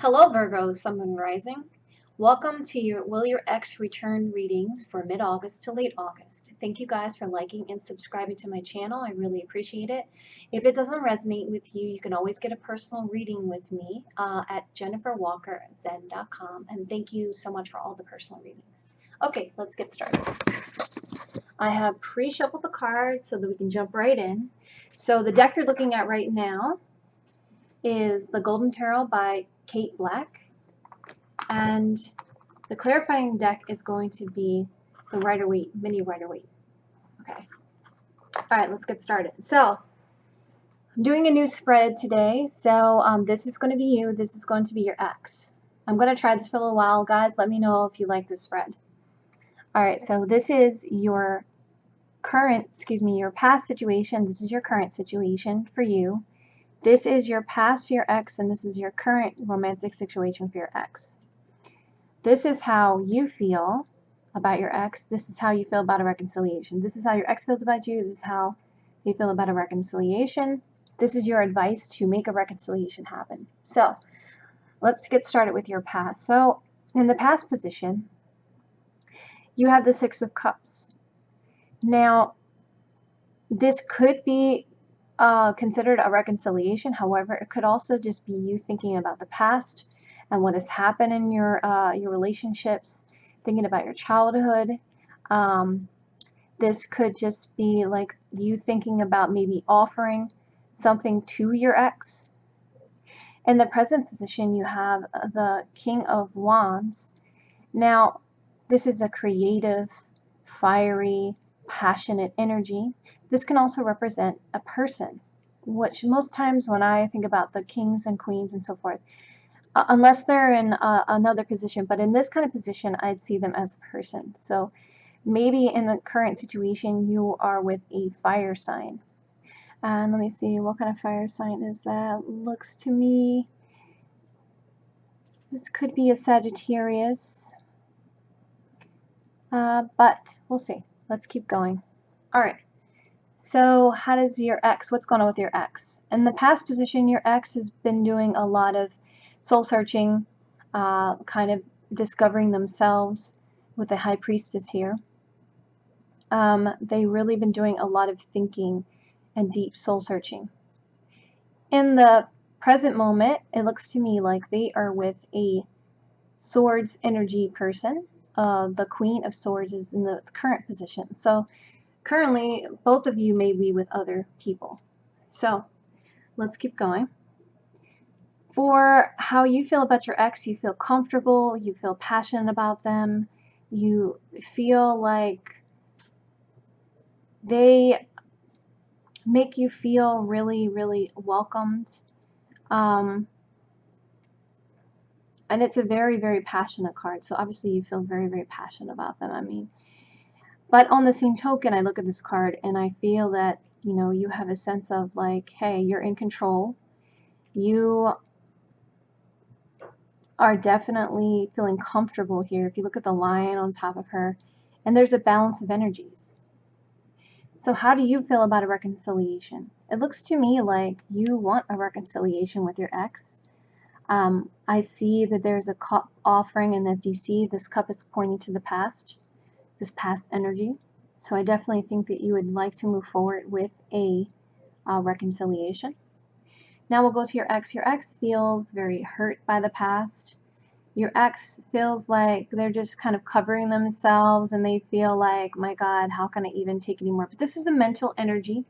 Hello Virgo, Sun, Moon, Rising. Welcome to your Will Your Ex Return readings for mid-August to late August. Thank you guys for liking and subscribing to my channel. I really appreciate it. If it doesn't resonate with you, you can always get a personal reading with me at jenniferwalkerzen.com. And thank you so much for all the personal readings. Okay, let's get started. I have pre-shuffled the cards so that we can jump right in. So the deck you're looking at right now is the Golden Tarot by Kate Black. And the clarifying deck is going to be the Rider-Waite, mini Rider-Waite. Okay. All right, let's get started. So I'm doing a new spread today. So this is going to be you. This is going to be your ex. I'm going to try this for a little while, guys. Let me know if you like this spread. All right, so this is your your past situation. This is your current situation for you. This is your past for your ex, and this is your current romantic situation for your ex. This is how you feel about your ex. This is how you feel about a reconciliation. This is how your ex feels about you. This is how they feel about a reconciliation. This is your advice to make a reconciliation happen. So let's get started with your past. So in the past position, you have the Six of Cups. Now, this could be considered a reconciliation. However, it could also just be you thinking about the past and what has happened in your relationships, thinking about your childhood. This could just be like you thinking about maybe offering something to your ex. In the present position, you have the King of Wands. Now, this is a creative, fiery, passionate energy. This can also represent a person, which most times when I think about the kings and queens and so forth, unless they're in another position, but in this kind of position, I'd see them as a person. So maybe in the current situation, you are with a fire sign. And let me see, what kind of fire sign is that? Looks to me, this could be a Sagittarius, but we'll see. Let's keep going. All right. So how does your ex, what's going on with your ex? In the past position, your ex has been doing a lot of soul searching, kind of discovering themselves with the High Priestess here. They've really been doing a lot of thinking and deep soul searching. In the present moment, it looks to me like they are with a Swords energy person. The Queen of Swords is in the current position. So currently, both of you may be with other people. So let's keep going. For how you feel about your ex, you feel comfortable, you feel passionate about them, you feel like they make you feel really, really welcomed. And it's a very, very passionate card. So obviously you feel very, very passionate about them. I mean, but on the same token, I look at this card and I feel that, you know, you have a sense of like, hey, you're in control. You are definitely feeling comfortable here. If you look at the lion on top of her, and there's a balance of energies. So how do you feel about a reconciliation? It looks to me like you want a reconciliation with your ex. I see that there's a cup offering, and if you see, this cup is pointing to the past, this past energy. So I definitely think that you would like to move forward with a reconciliation. Now we'll go to your ex. Your ex feels very hurt by the past. Your ex feels like they're just kind of covering themselves and they feel like, my God, how can I even take anymore? But this is a mental energy.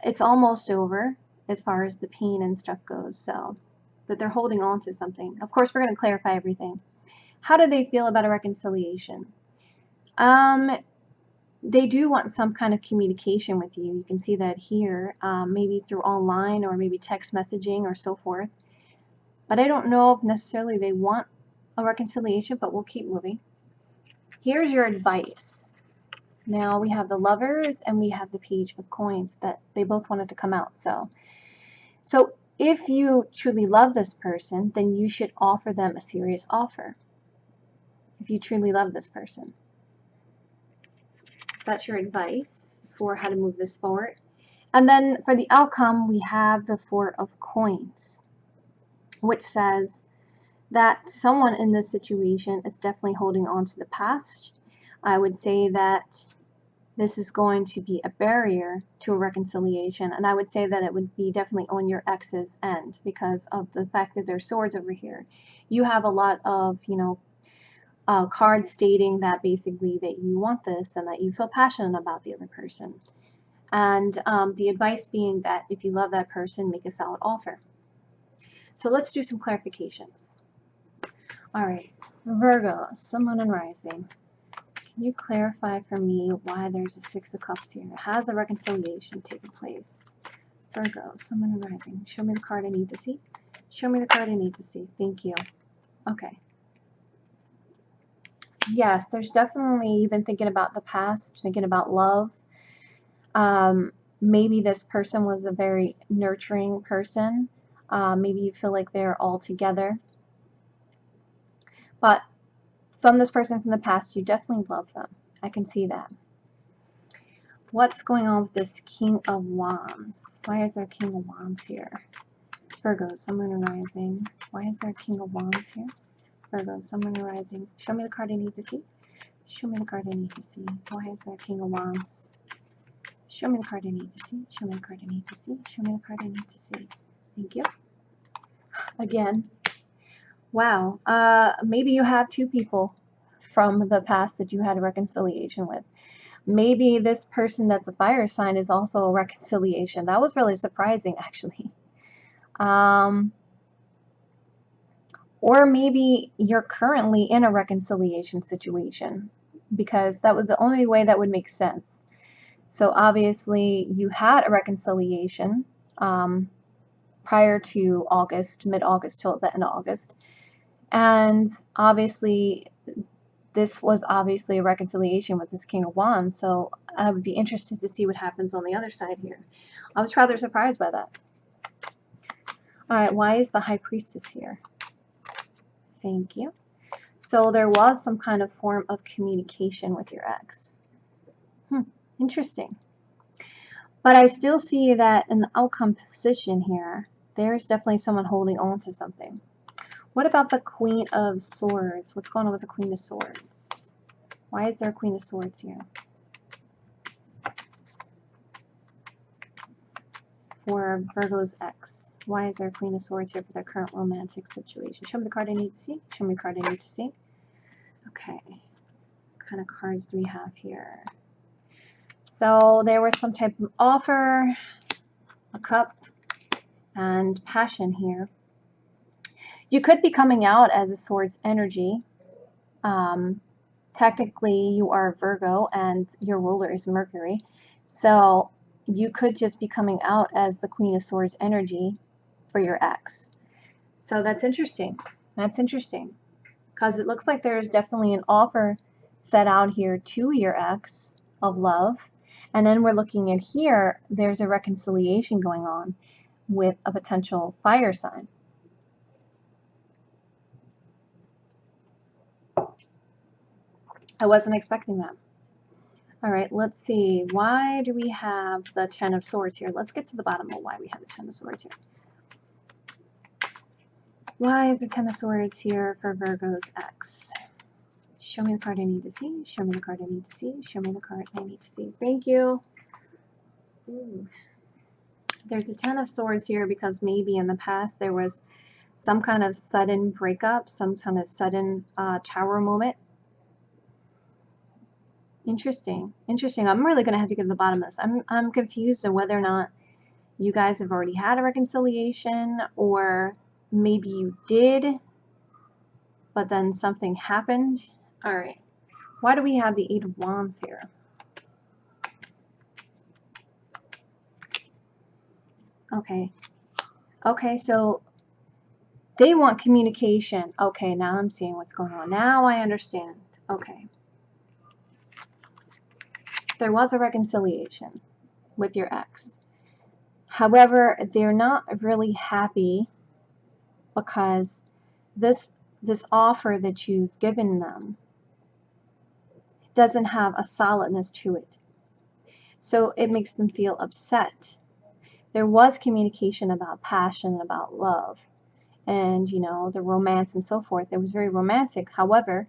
It's almost over as far as the pain and stuff goes. So, but they're holding on to something. Of course, we're going to clarify everything. How do they feel about a reconciliation? They do want some kind of communication with you. You can see that here, maybe through online or maybe text messaging or so forth. But I don't know if necessarily they want a reconciliation, but we'll keep moving. Here's your advice. Now we have the Lovers and we have the Page of Coins that they both wanted to come out. So if you truly love this person, then you should offer them a serious offer. If you truly love this person. So that's your advice for how to move this forward. And then for the outcome, we have the Four of Coins. which says that someone in this situation is definitely holding on to the past. I would say that this is going to be a barrier to a reconciliation, and I would say that it would be definitely on your ex's end because of the fact that there's swords over here. You have a lot of, cards stating that basically that you want this and that you feel passionate about the other person. And the advice being that if you love that person, make a solid offer. So let's do some clarifications. All right, Virgo, Sun, Moon, and Rising. Can you clarify for me why there's a Six of Cups here? Has a reconciliation taken place? Virgo, Sun, Moon, and Rising. Show me the card I need to see. Show me the card I need to see. Thank you. Okay. Yes, there's definitely, you've been thinking about the past, thinking about love. Maybe this person was a very nurturing person. Maybe you feel like they're all together. But from this person from the past, you definitely love them. I can see that. What's going on with this King of Wands? Why is there King of Wands here? Virgo, Sun, Moon, and Rising. Why is there King of Wands here? Virgo, Sun, Moon, and Rising. Show me the card I need to see. Show me the card I need to see. Why is there King of Wands? Show me the card I need to see. Show me the card I need to see. Show me the card I need to see. Thank you. Again. Wow. Maybe you have two people from the past that you had a reconciliation with. Maybe this person that's a fire sign is also a reconciliation. That was really surprising, actually. Or maybe you're currently in a reconciliation situation, because that was the only way that would make sense. So obviously you had a reconciliation prior to August, mid-August till the end of August. And obviously this was obviously a reconciliation with this King of Wands. So I would be interested to see what happens on the other side here. I was rather surprised by that. All right, why is the High Priestess here? Thank you. So there was some kind of form of communication with your ex. Interesting. But I still see that in the outcome position here, there's definitely someone holding on to something. What about the Queen of Swords? What's going on with the Queen of Swords? Why is there a Queen of Swords here? For Virgo's ex. Why is there a Queen of Swords here for their current romantic situation? Show me the card I need to see. Show me the card I need to see. Okay. What kind of cards do we have here? So there was some type of offer, a cup, and passion here. You could be coming out as a Swords energy. Technically, you are Virgo and your ruler is Mercury. So you could just be coming out as the Queen of Swords energy for your ex. So that's interesting. That's interesting. Because it looks like there's definitely an offer set out here to your ex of love. And then we're looking at here, there's a reconciliation going on with a potential fire sign. I wasn't expecting that. All right, let's see. Why do we have the Ten of Swords here? Let's get to the bottom of why we have the Ten of Swords here. Why is the Ten of Swords here for Virgo's ex? Show me the card I need to see. Show me the card I need to see. Show me the card I need to see. Thank you. Ooh. There's a Ten of Swords here because maybe in the past there was some kind of sudden breakup, some kind of sudden tower moment. Interesting. Interesting. I'm really going to have to get to the bottom of this. I'm confused on whether or not you guys have already had a reconciliation, or maybe you did, but then something happened. All right. Why do we have the Eight of Wands here? Okay. Okay, so they want communication. Okay, now I'm seeing what's going on. Now I understand. Okay. There was a reconciliation with your ex. However, they're not really happy because this offer that you've given them doesn't have a solidness to it. So it makes them feel upset. There was communication about passion, about love, and, you know, the romance and so forth. It was very romantic. However,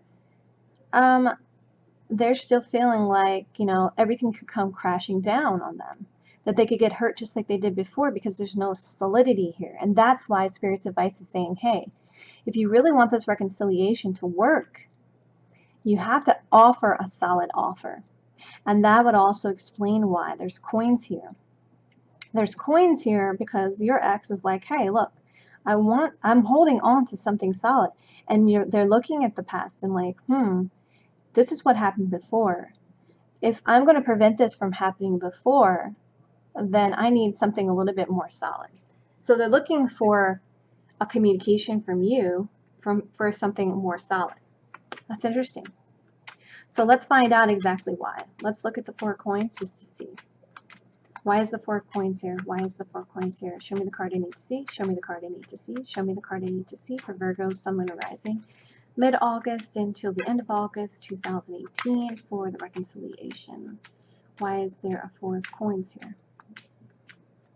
they're still feeling like, you know, everything could come crashing down on them. That they could get hurt just like they did before because there's no solidity here. And that's why Spirit's advice is saying, hey, if you really want this reconciliation to work, you have to offer a solid offer. And that would also explain why there's coins here. There's coins here because your ex is like, hey, look, I'm holding on to something solid. And they're looking at the past and like, this is what happened before. If I'm going to prevent this from happening before, then I need something a little bit more solid. So they're looking for a communication from you for something more solid. That's interesting. So let's find out exactly why. Let's look at the 4 coins just to see. Why is the 4 coins here? Why is the 4 coins here? Show me the card I need to see. Show me the card I need to see. Show me the card I need to see for Virgo, Sun, Moon, and Rising. Mid-August until the end of August 2018 for the reconciliation. Why is there a 4 of coins here?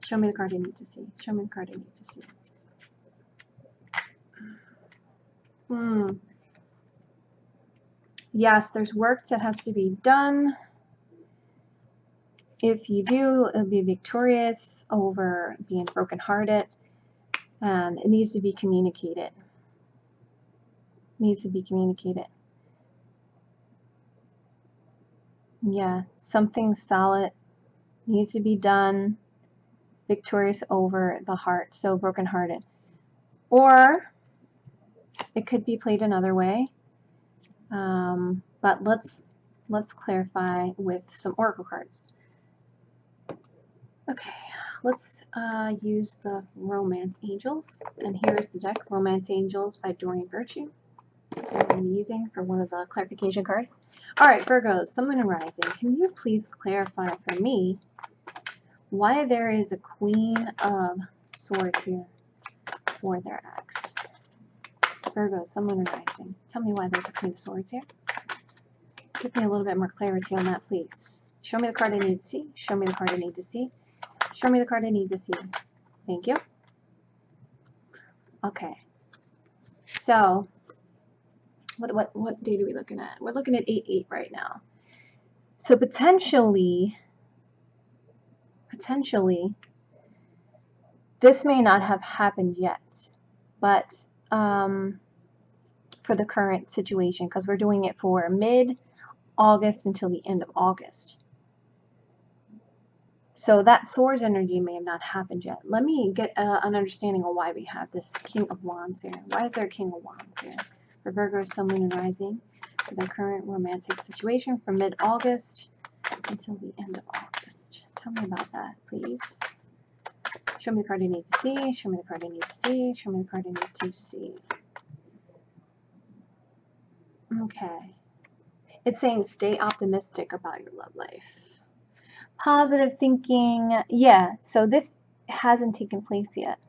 Show me the card I need to see. Show me the card I need to see. Yes, there's work that has to be done. If you do, it'll be victorious over being brokenhearted. And it needs to be communicated. Needs to be communicated. Yeah, something solid needs to be done. Victorious over the heart, so brokenhearted. Or it could be played another way. But let's clarify with some oracle cards. Okay, let's use the Romance Angels. And here's the deck, Romance Angels by Doreen Virtue. That's what I'm using for one of the clarification cards. All right, Virgos, Sun, Moon, and Rising. Can you please clarify for me why there is a Queen of Swords here for their ex? Virgo, Sun, Moon, and Rising. Tell me why there's a Queen of Swords here. Give me a little bit more clarity on that, please. Show me the card I need to see. Show me the card I need to see. Show me the card I need to see. Thank you. Okay. So, what date are we looking at? We're looking at 8/8 right now. So potentially, this may not have happened yet, but for the current situation, because we're doing it for mid-August until the end of August. So that Swords energy may have not happened yet. Let me get an understanding of why we have this King of Wands here. Why is there a King of Wands here? For Virgo, Sun, Moon, and Rising, for the current romantic situation from mid-August until the end of August. Tell me about that, please. Show me the card I need to see. Show me the card I need to see. Show me the card I need to see. Okay. It's saying stay optimistic about your love life. Positive thinking. Yeah, so this hasn't taken place yet.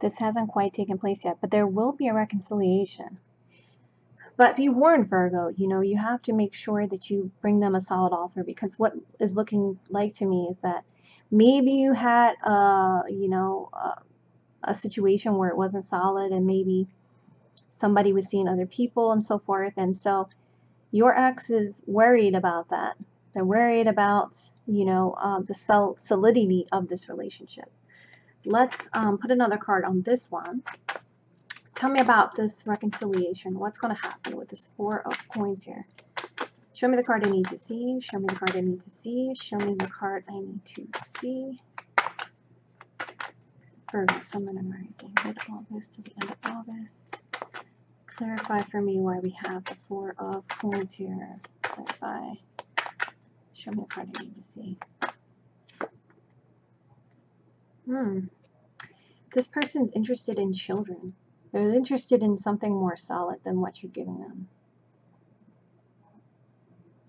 This hasn't quite taken place yet, but there will be a reconciliation. But be warned, Virgo, you know, you have to make sure that you bring them a solid offer, because what is looking like to me is that maybe you had, you know, a situation where it wasn't solid, and maybe somebody was seeing other people and so forth. And so your ex is worried about that. They're worried about, you know, the solidity of this relationship. Let's put another card on this one. Tell me about this reconciliation. What's going to happen with this 4 of coins here? Show me the card I need to see. Show me the card I need to see. Show me the card I need to see. Virgo, Sun, Moon, and Rising. Mid-August to the end of August. Clarify for me why we have the 4 of coins here. Clarify. Show me the card I need to see. This person's interested in children. They're interested in something more solid than what you're giving them.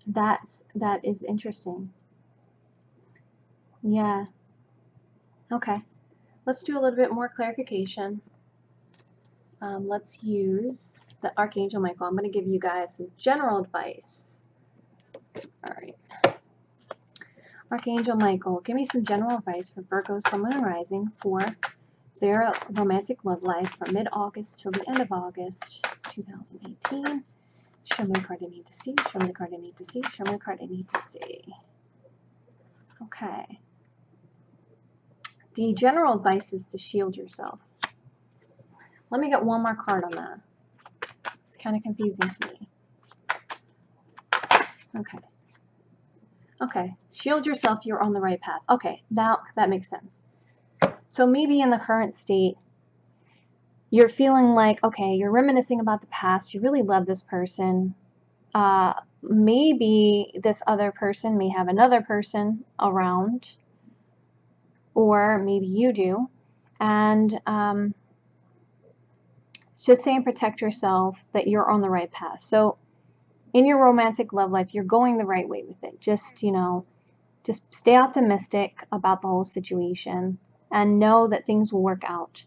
That is interesting. Yeah. Okay. Let's do a little bit more clarification. Let's use the Archangel Michael. I'm going to give you guys some general advice. All right. Archangel Michael, give me some general advice for Virgo, Sun, Moon, and Rising for their romantic love life from mid-August till the end of August 2018. Show me the card I need to see. Show me the card I need to see. Show me the card I need to see. Okay. The general advice is to shield yourself. Let me get one more card on that. It's kind of confusing to me. Okay. Okay. Shield yourself. You're on the right path. Okay. Now that makes sense. So maybe in the current state, you're feeling like, okay, you're reminiscing about the past. You really love this person. Maybe this other person may have another person around, or maybe you do. And just saying protect yourself, that you're on the right path. So in your romantic love life, you're going the right way with it. Just, you know, just stay optimistic about the whole situation and know that things will work out.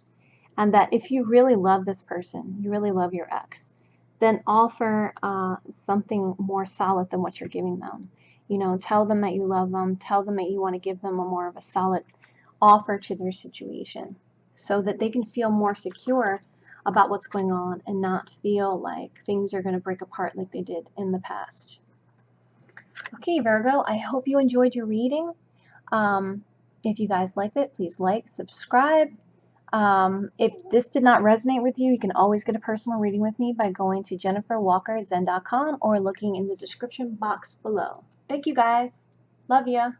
And that if you really love this person, you really love your ex, then offer something more solid than what you're giving them. You know, tell them that you love them. Tell them that you want to give them a more of a solid offer to their situation so that they can feel more secure about what's going on and not feel like things are going to break apart like they did in the past. Okay, Virgo, I hope you enjoyed your reading. If you guys liked it, please like, subscribe. If this did not resonate with you, you can always get a personal reading with me by going to jenniferwalkerzen.com or looking in the description box below. Thank you guys. Love ya.